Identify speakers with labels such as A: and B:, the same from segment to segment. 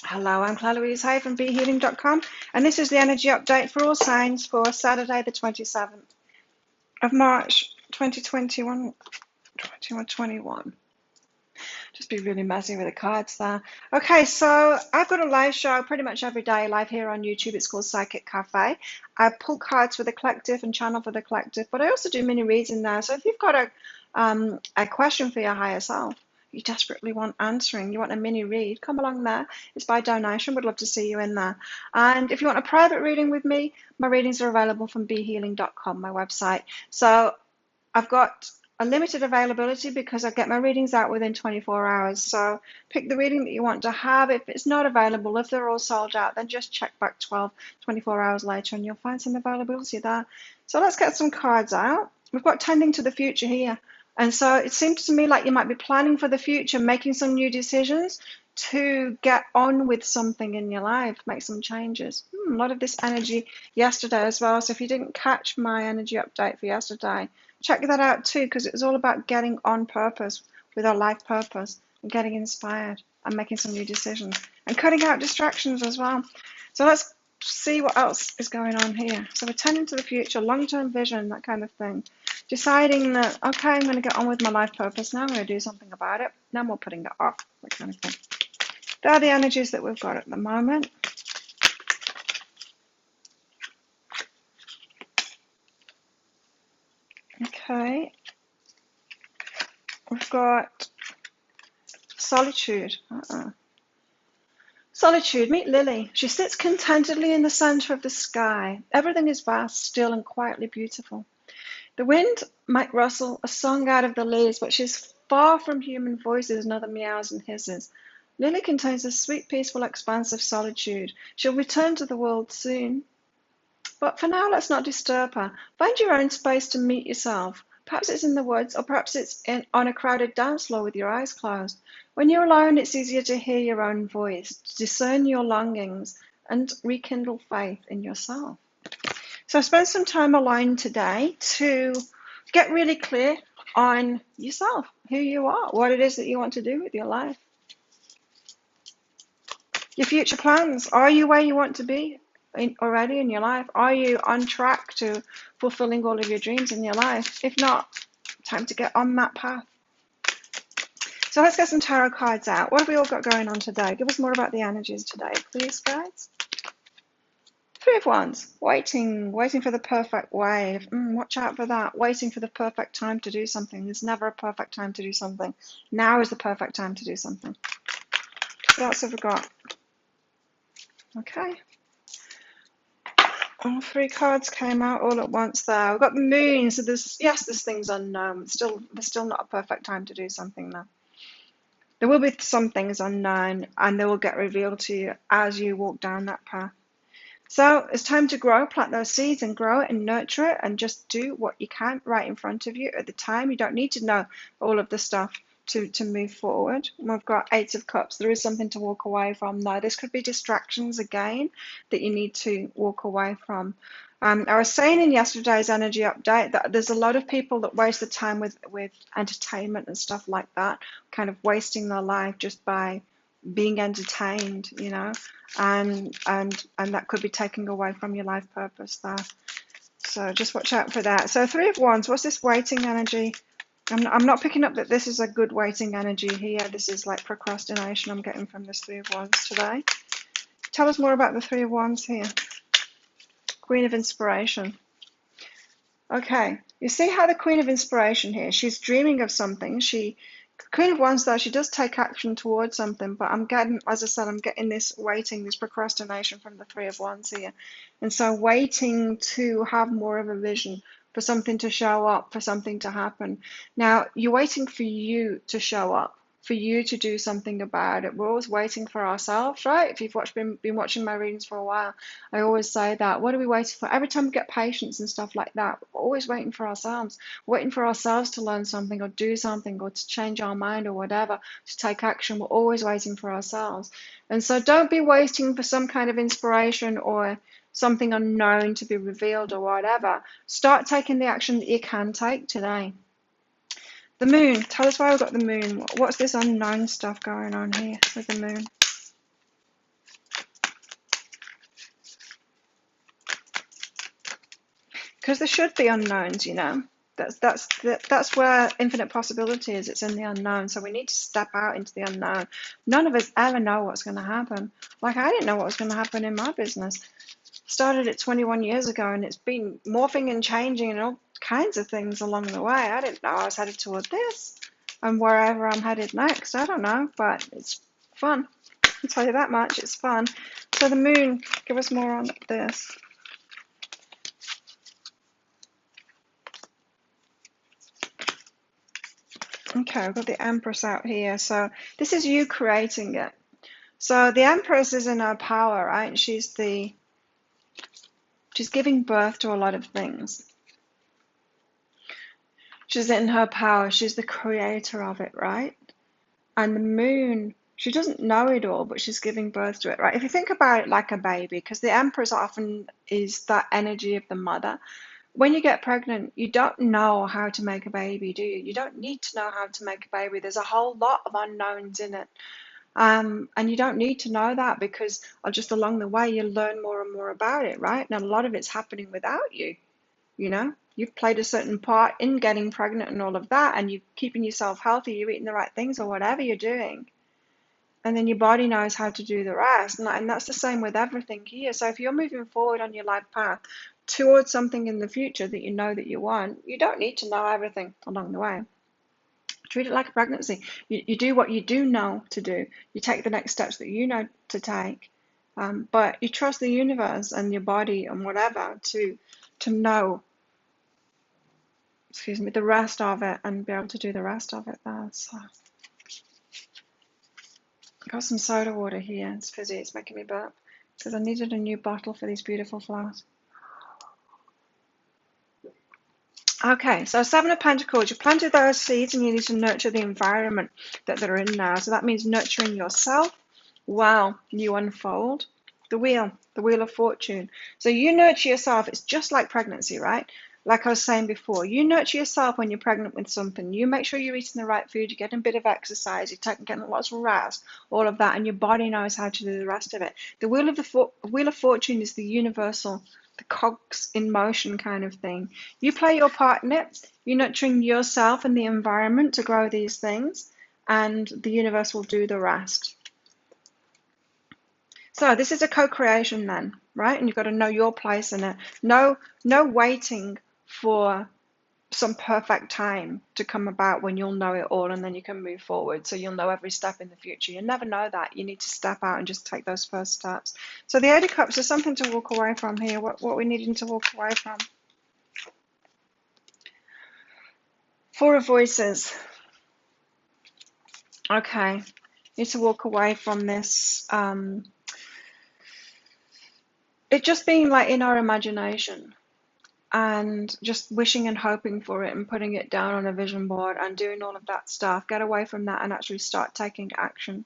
A: Hello, I'm Claire Louise Hay from BeHealing.com, and this is the energy update for all signs for Saturday, the 27th of March, 2021. Just be really messy with the cards there. Okay, so I've got a live show pretty much every day live here on YouTube. It's called Psychic Cafe. I pull cards for the collective and channel for the collective, but I also do mini reads in there. So if you've got a question for your higher self, you desperately want answering, you want a mini read, come along there. It's by donation. Would love to see you in there. And if you want a private reading with me, my readings are available from BeHealing.com, my website. So I've got a limited availability because I get my readings out within 24 hours. So pick the reading that you want to have. If it's not available, if they're all sold out, then just check back 24 hours later and you'll find some availability there. So let's get some cards out. We've got tending to the future here. And so it seems to me like you might be planning for the future, making some new decisions to get on with something in your life, make some changes. A lot of this energy yesterday as well. So if you didn't catch my energy update for yesterday, check that out too, because it was all about getting on purpose with our life purpose and getting inspired and making some new decisions and cutting out distractions as well. So let's see what else is going on here. So we're tending to the future, long-term vision, that kind of thing. Deciding that, okay, I'm going to get on with my life purpose now. I'm going to do something about it. No more putting it off, that kind of thing. They're the energies that we've got at the moment. Okay. We've got solitude. Solitude. Meet Lily. She sits contentedly in the center of the sky. Everything is vast, still, and quietly beautiful. The wind might rustle a song out of the leaves, but she's far from human voices and other meows and hisses. Lily contains a sweet, peaceful expanse of solitude. She'll return to the world soon. But for now, let's not disturb her. Find your own space to meet yourself. Perhaps it's in the woods, or perhaps it's on a crowded dance floor with your eyes closed. When you're alone, it's easier to hear your own voice, discern your longings, and rekindle faith in yourself. So spend some time alone today to get really clear on yourself, who you are, what it is that you want to do with your life. Your future plans. Are you where you want to be already in your life? Are you on track to fulfilling all of your dreams in your life? If not, time to get on that path. So let's get some tarot cards out. What have we all got going on today? Give us more about the energies today, please, guys. Three of Wands, waiting for the perfect wave. Watch out for that. Waiting for the perfect time to do something. There's never a perfect time to do something. Now is the perfect time to do something. What else have we got? Okay. All three cards came out all at once there. We've got the moon, so this thing's unknown. There's still not a perfect time to do something though. There will be some things unknown and they will get revealed to you as you walk down that path. So it's time to grow, plant those seeds and grow it and nurture it and just do what you can right in front of you at the time. You don't need to know all of the stuff to move forward. We've got Eight of Cups. There is something to walk away from now. This could be distractions again that you need to walk away from. I was saying in yesterday's energy update that there's a lot of people that waste the time with entertainment and stuff like that, kind of wasting their life just by being entertained, you know, and that could be taking away from your life purpose there. So just watch out for that. So Three of Wands, what's this waiting energy? I'm not picking up that this is a good waiting energy here. This is like procrastination I'm getting from this Three of Wands today. Tell us more about the Three of Wands here. Queen of Inspiration. Okay, you see how the Queen of Inspiration here, she's dreaming of something. Queen of Wands, though, she does take action towards something, but I'm getting, as I said, I'm getting this waiting, this procrastination from the Three of Wands here. And so waiting to have more of a vision, for something to show up, for something to happen. Now, you're waiting for you to show up, for you to do something about it. We're always waiting for ourselves, right? If you've been watching my readings for a while, I always say that. What are we waiting for? Every time we get patience and stuff like that, we're always waiting for ourselves. Waiting for ourselves to learn something or do something or to change our mind or whatever, to take action. We're always waiting for ourselves. And so don't be waiting for some kind of inspiration or something unknown to be revealed or whatever. Start taking the action that you can take today. The moon. Tell us why we've got the moon. What's this unknown stuff going on here with the moon? because there should be unknowns, that's where infinite possibility is. It's in the unknown. So we need to step out into the unknown. None of us ever know what's going to happen. Like, I didn't know what was going to happen in my business. Started it 21 years ago, and it's been morphing and changing and all kinds of things along the way. I didn't know I was headed toward this and wherever I'm headed next. I don't know, but it's fun. I'll tell you that much. It's fun. So the moon, give us more on this. Okay, I've got the Empress out here. So this is you creating it. So the Empress is in her power, right? She's giving birth to a lot of things. She's in her power. She's the creator of it, right? And the moon, she doesn't know it all, but she's giving birth to it, right? If you think about it like a baby, because the Empress often is that energy of the mother. When you get pregnant, you don't know how to make a baby, do you? You don't need to know how to make a baby. There's a whole lot of unknowns in it. And you don't need to know that, because just along the way, you learn more and more about it, right? And a lot of it's happening without you. You've played a certain part in getting pregnant and all of that, and you're keeping yourself healthy, you're eating the right things or whatever you're doing. And then your body knows how to do the rest. And that's the same with everything here. So if you're moving forward on your life path towards something in the future that you know that you want, you don't need to know everything along the way. Treat it like a pregnancy. You do what you do know to do. You take the next steps that you know to take. But you trust the universe and your body and whatever to know, the rest of it, and be able to do the rest of it there. So got some soda water here. It's fizzy. It's making me burp because I needed a new bottle for these beautiful flowers. Okay, so Seven of Pentacles. You planted those seeds and you need to nurture the environment that they're in now. So that means nurturing yourself while you unfold the wheel of fortune. So you nurture yourself. It's just like pregnancy, right? Like I was saying before, you nurture yourself when you're pregnant with something. You make sure you're eating the right food, you're getting a bit of exercise, you're getting lots of rest, all of that, and your body knows how to do the rest of it. The wheel of fortune is the universal, the cogs in motion kind of thing. You play your part in it. You're nurturing yourself and the environment to grow these things, and the universe will do the rest. So this is a co-creation then, right? And you've got to know your place in it. No waiting for some perfect time to come about when you'll know it all and then you can move forward. So you'll know every step in the future. You never know that. You need to step out and just take those first steps. So the Eight of Cups is something to walk away from here. What we're needing to walk away from. Four of Voices. Okay. You need to walk away from this. It just being like in our imagination. And just wishing and hoping for it and putting it down on a vision board and doing all of that stuff. Get away from that and actually start taking action.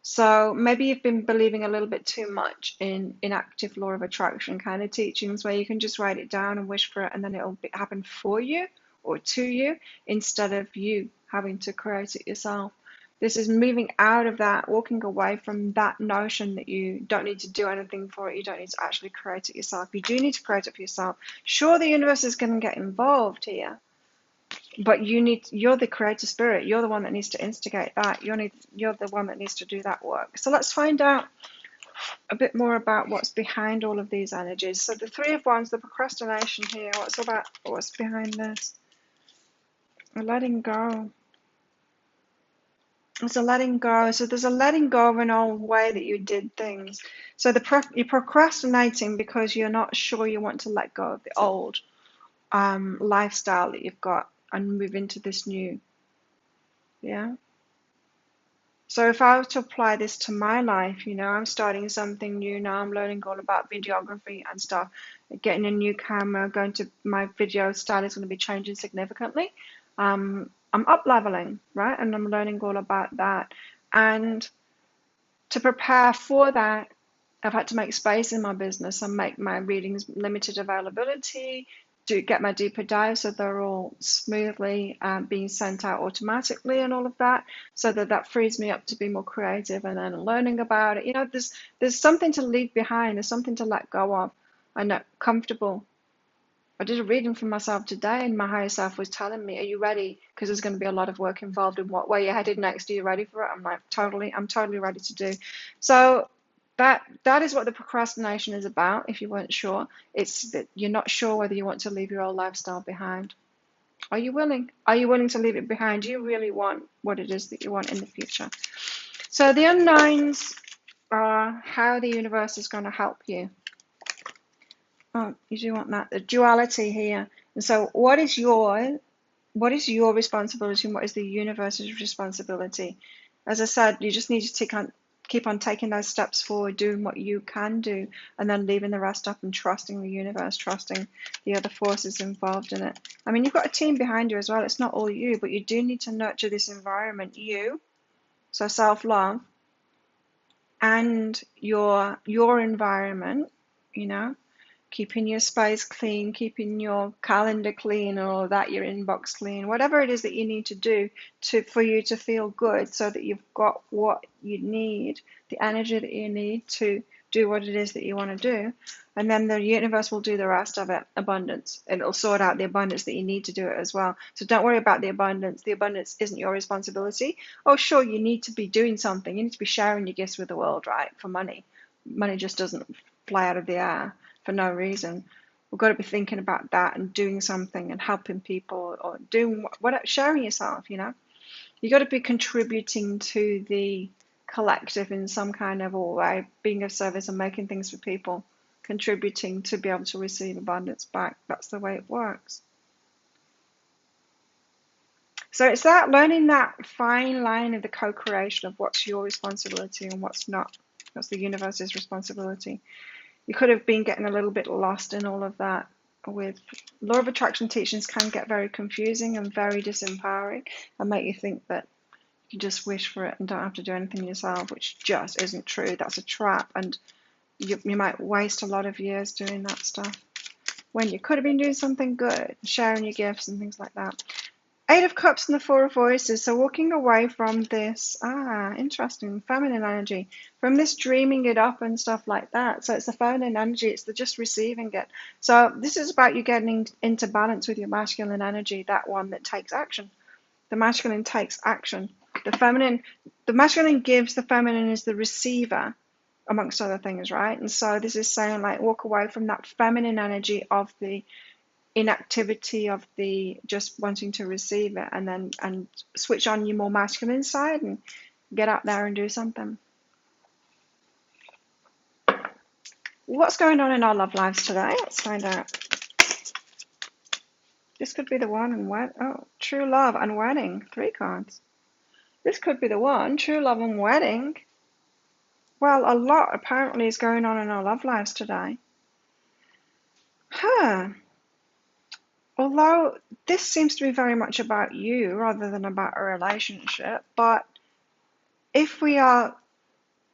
A: So maybe you've been believing a little bit too much in active law of attraction kind of teachings where you can just write it down and wish for it and then it'll happen for you or to you instead of you having to create it yourself. This is moving out of that, walking away from that notion that you don't need to do anything for it. You don't need to actually create it yourself. You do need to create it for yourself. Sure, the universe is going to get involved here, but you're the creative spirit. You're the one that needs to instigate that. You're the one that needs to do that work. So let's find out a bit more about what's behind all of these energies. So the Three of Wands, the procrastination here. What's behind this? Letting go. It's a letting go. So there's a letting go of an old way that you did things. So you're procrastinating because you're not sure you want to let go of the old lifestyle that you've got and move into this new. Yeah. So if I were to apply this to my life, I'm starting something new now. I'm learning all about videography and stuff. Getting a new camera, my video style is going to be changing significantly. I'm up leveling, right? And I'm learning all about that. And to prepare for that, I've had to make space in my business and make my readings limited availability, to get my deeper dives so they're all smoothly being sent out automatically and all of that, so that frees me up to be more creative and then learning about it. There's something to leave behind, there's something to let go of and not comfortable. I did a reading for myself today, and my higher self was telling me, "Are you ready? Because there's going to be a lot of work involved in where you're headed next. Are you ready for it?" I'm like, I'm totally ready to do. So that is what the procrastination is about. If you weren't sure, it's that you're not sure whether you want to leave your old lifestyle behind. Are you willing? Are you willing to leave it behind? Do you really want what it is that you want in the future? So the unknowns are how the universe is going to help you. Oh, you do want that. The duality here. And so what is your responsibility and what is the universe's responsibility? As I said, you just need to keep on taking those steps forward, doing what you can do, and then leaving the rest up and trusting the universe, trusting the other forces involved in it. I mean, you've got a team behind you as well. It's not all you, but you do need to nurture this environment. So self-love, and your environment, you know, keeping your space clean, keeping your calendar clean, or that your inbox clean, whatever it is that you need to do for you to feel good, so that you've got what you need, the energy that you need to do what it is that you want to do. And then the universe will do the rest of it, abundance, and it'll sort out the abundance that you need to do it as well. So don't worry about the abundance. The abundance isn't your responsibility. Oh, sure, you need to be doing something. You need to be sharing your gifts with the world, right? For money. Money just doesn't fly out of the air for no reason. We've got to be thinking about that and doing something and helping people, or doing sharing yourself, you know. You got to be contributing to the collective in some kind of way, being of service and making things for people, contributing to be able to receive abundance back. That's the way it works. So it's that learning that fine line of the co-creation of what's your responsibility and what's not. What's the universe's responsibility. You could have been getting a little bit lost in all of that. With law of attraction teachings can get very confusing and very disempowering, and make you think that you just wish for it and don't have to do anything yourself, which just isn't true. That's a trap, and you might waste a lot of years doing that stuff when you could have been doing something good, sharing your gifts and things like that. Eight of Cups and the Four of Voices. So walking away from this, interesting, feminine energy, from this dreaming it up and stuff like that. So it's the feminine energy, it's the just receiving it. So this is about you getting into balance with your masculine energy, that one that takes action. The masculine takes action. The masculine gives, the feminine is the receiver, amongst other things, right? And so this is saying, like, walk away from that feminine energy of the inactivity, of the just wanting to receive it, and switch on your more masculine side and get out there and do something. What's going on in our love lives today? Let's find out. This could be the one, and true love and wedding. 3 cards. This could be the one, true love and wedding. Well, a lot apparently is going on in our love lives today. Although this seems to be very much about you rather than about a relationship, but if we are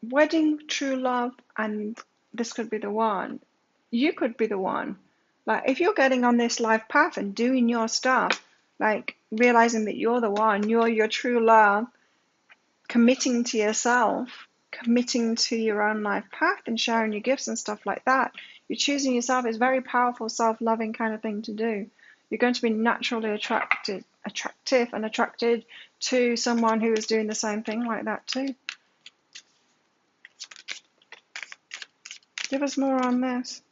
A: wedding, true love, and this could be the one, you could be the one. Like, if you're getting on this life path and doing your stuff, like realizing that you're the one, you're your true love, committing to yourself, committing to your own life path and sharing your gifts and stuff like that, you're choosing yourself. It's a very powerful, self-loving kind of thing to do. You're going to be naturally attractive and attracted to someone who is doing the same thing like that too. Give us more on this.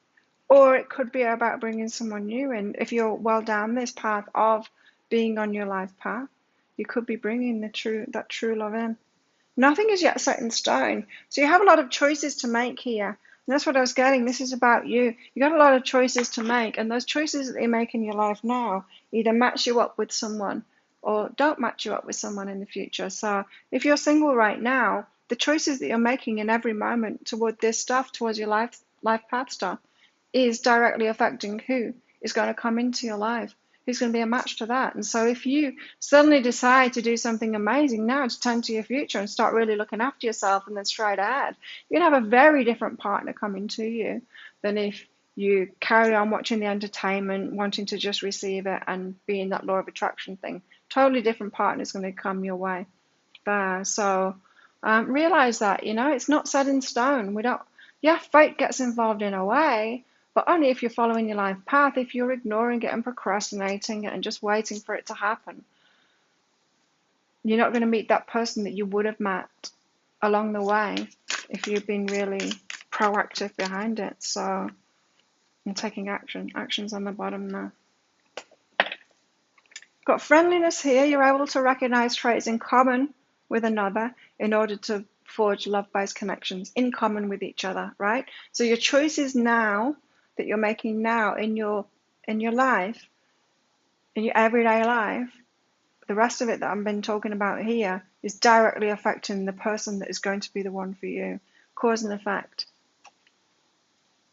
A: Or it could be about bringing someone new in. If you're well down this path of being on your life path, you could be bringing that true love in. Nothing is yet set in stone. So you have a lot of choices to make here. And that's what I was getting. This is about you. You got a lot of choices to make. And those choices that you make in your life now either match you up with someone or don't match you up with someone in the future. So if you're single right now, the choices that you're making in every moment toward this stuff, towards your life path stuff, is directly affecting who is going to come into your life, who's going to be a match to that. And so if you suddenly decide to do something amazing now to turn to your future and start really looking after yourself and then straight ahead, you're going to have a very different partner coming to you than if you carry on watching the entertainment, wanting to just receive it and be in that law of attraction thing. Totally different partner is going to come your way there. So realize that, it's not set in stone. Fate gets involved in a way, but only if you're following your life path. If you're ignoring it and procrastinating it and just waiting for it to happen, you're not going to meet that person that you would have met along the way if you've been really proactive behind it. So, and taking action. Action's on the bottom there. Got friendliness here. You're able to recognize traits in common with another in order to forge love-based connections in common with each other, right? So your choices now that you're making now in your life, in your everyday life, the rest of it that I've been talking about here is directly affecting the person that is going to be the one for you. Cause and effect.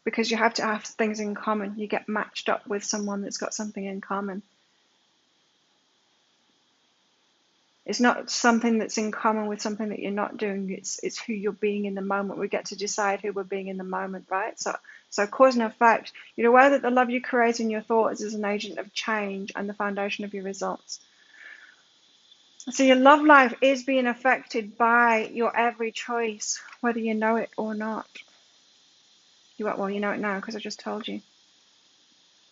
A: Because you have to have things in common. You get matched up with someone that's got something in common. It's not something that's in common with something that you're not doing. It's who you're being in the moment. We get to decide who we're being in the moment, right? So cause and effect. You're aware that the love you create in your thoughts is an agent of change and the foundation of your results. So your love life is being affected by your every choice, whether you know it or not. Well, you know it now because I just told you.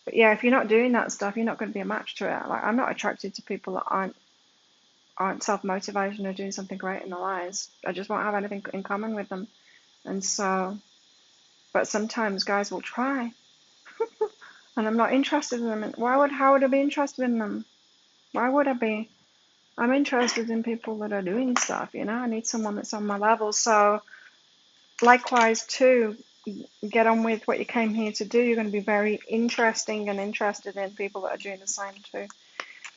A: But yeah, if you're not doing that stuff, you're not going to be a match to it. Like, I'm not attracted to people that aren't self-motivated or doing something great in their lives. I just won't have anything in common with them. And so, but sometimes guys will try, and I'm not interested in them. And how would I be interested in them? Why would I be? I'm interested in people that are doing stuff, I need someone that's on my level. So likewise too, get on with what you came here to do. You're going to be very interesting and interested in people that are doing the same too.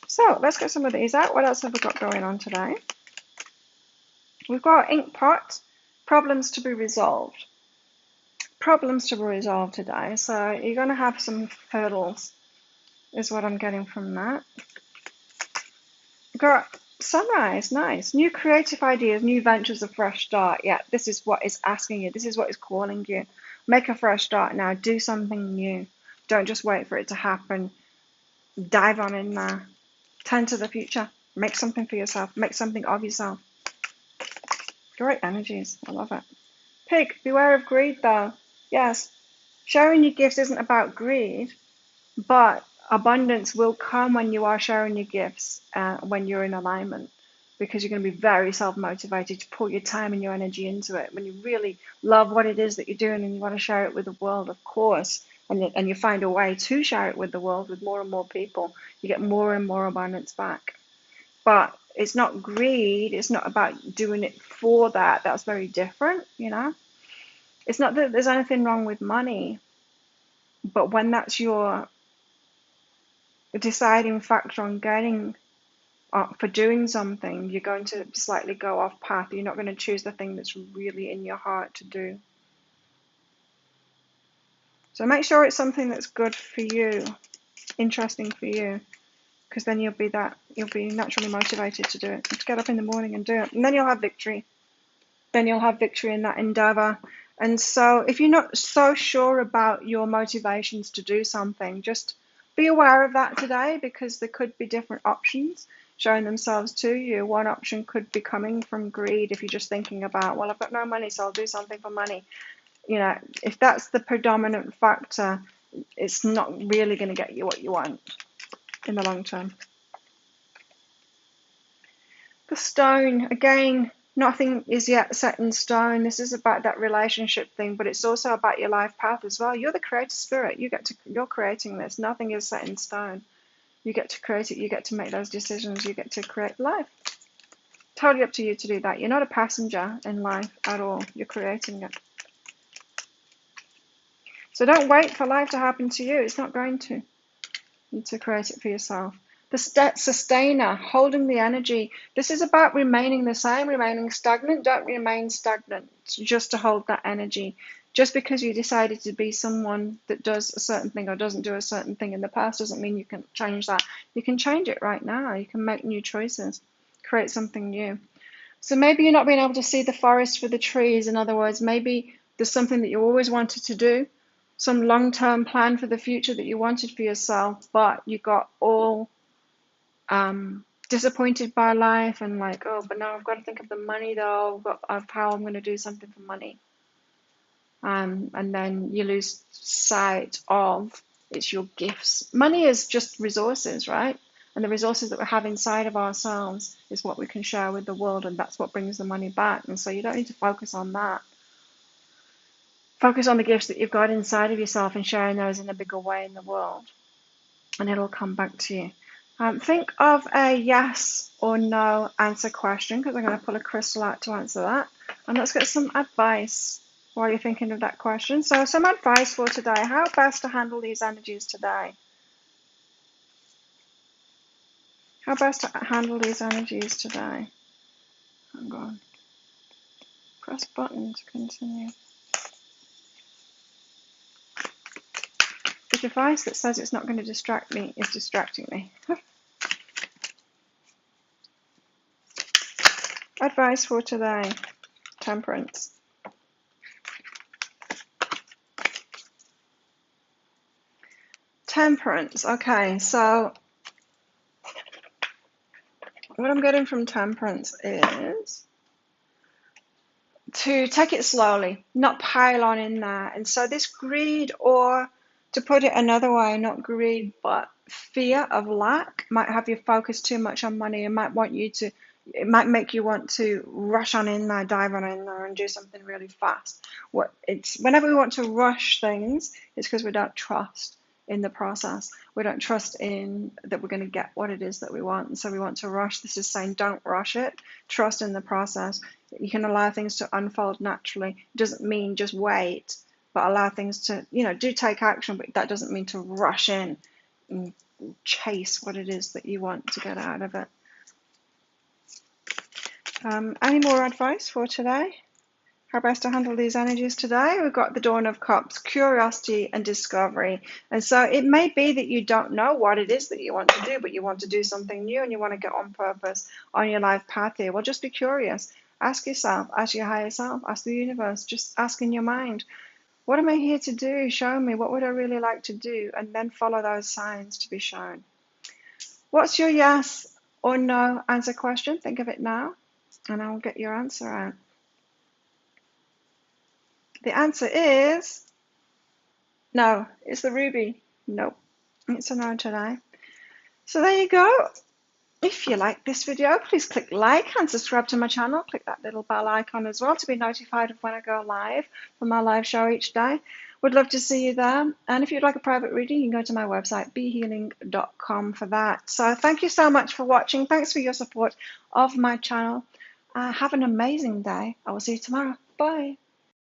A: So let's get some of these out. What else have we got going on today? We've got ink pot, problems to be resolved. Problems to be resolved today. So you're going to have some hurdles, is what I'm getting from that. Got sunrise, nice. New creative ideas, new ventures, a fresh start. Yeah, this is what is asking you. This is what is calling you. Make a fresh start now. Do something new. Don't just wait for it to happen. Dive on in there. Turn to the future. Make something for yourself. Make something of yourself. Great energies. I love it. Pig, beware of greed though. Yes, sharing your gifts isn't about greed, but abundance will come when you are sharing your gifts, when you're in alignment, because you're going to be very self-motivated to put your time and your energy into it. When you really love what it is that you're doing and you want to share it with the world, of course, and you find a way to share it with the world, with more and more people, you get more and more abundance back. But it's not greed. It's not about doing it for that. That's very different, It's not that there's anything wrong with money, but when that's your deciding factor on getting for doing something, you're going to slightly go off path. You're not going to choose the thing that's really in your heart to do. So make sure it's something that's good for you, interesting for you, because then you'll be naturally motivated to do it, to get up in the morning and do it, and then you'll have victory. Then you'll have victory in that endeavor. And so if you're not so sure about your motivations to do something, just be aware of that today, because there could be different options showing themselves to you. One option could be coming from greed if you're just thinking about, well, I've got no money, so I'll do something for money. If that's the predominant factor, it's not really going to get you what you want in the long term. The stone, again, nothing is yet set in stone. This is about that relationship thing, but it's also about your life path as well. You're the creator spirit. You're creating this. Nothing is set in stone. You get to create it. You get to make those decisions. You get to create life. Totally up to you to do that. You're not a passenger in life at all. You're creating it. So don't wait for life to happen to you. It's not going to. You need to create it for yourself. The sustainer, holding the energy. This is about remaining the same, remaining stagnant. Don't remain stagnant just to hold that energy. Just because you decided to be someone that does a certain thing or doesn't do a certain thing in the past doesn't mean you can change that. You can change it right now. You can make new choices, create something new. So maybe you're not being able to see the forest for the trees. In other words, maybe there's something that you always wanted to do, some long-term plan for the future that you wanted for yourself, but you got all disappointed by life and like, oh, but now I've got to think of the money though, of how I'm going to do something for money. and then you lose sight of it's your gifts. Money is just resources, right? And the resources that we have inside of ourselves is what we can share with the world, and that's what brings the money back. And so you don't need to focus on that. Focus on the gifts that you've got inside of yourself and sharing those in a bigger way in the world, and it'll come back to you. Think of a yes or no answer question, because I'm going to pull a crystal out to answer that. And let's get some advice while you're thinking of that question. So some advice for today. How best to handle these energies today? How best to handle these energies today? Hang on. Press button to continue. The device that says it's not going to distract me is distracting me. Advice for today. Temperance. Temperance. Okay, so what I'm getting from temperance is to take it slowly, not pile on in there. And so this greed, or to put it another way, not greed, but fear of lack, might have you focus too much on money. It might make you want to rush on in there, dive on in there and do something really fast. Whenever we want to rush things, it's because we don't trust in the process. We don't trust in that we're going to get what it is that we want. And so we want to rush. This is saying don't rush it. Trust in the process. You can allow things to unfold naturally. It doesn't mean just wait, but allow things to, do take action, but that doesn't mean to rush in and chase what it is that you want to get out of it. Any more advice for today? How best to handle these energies today? We've got the Dawn of Cups, curiosity and discovery. And so it may be that you don't know what it is that you want to do, but you want to do something new and you want to get on purpose on your life path here. Well, just be curious. Ask yourself, ask your higher self, ask the universe, just ask in your mind, what am I here to do? Show me, what would I really like to do? And then follow those signs to be shown. What's your yes or no answer question? Think of it now, and I'll get your answer out. The answer is no. It's the ruby. Nope. It's a no today. So there you go. If you like this video, please click like and subscribe to my channel. Click that little bell icon as well to be notified of when I go live for my live show each day. Would love to see you there. And if you'd like a private reading, you can go to my website, behealing.com, for that. So thank you so much for watching. Thanks for your support of my channel. Have an amazing day. I will see you tomorrow. Bye.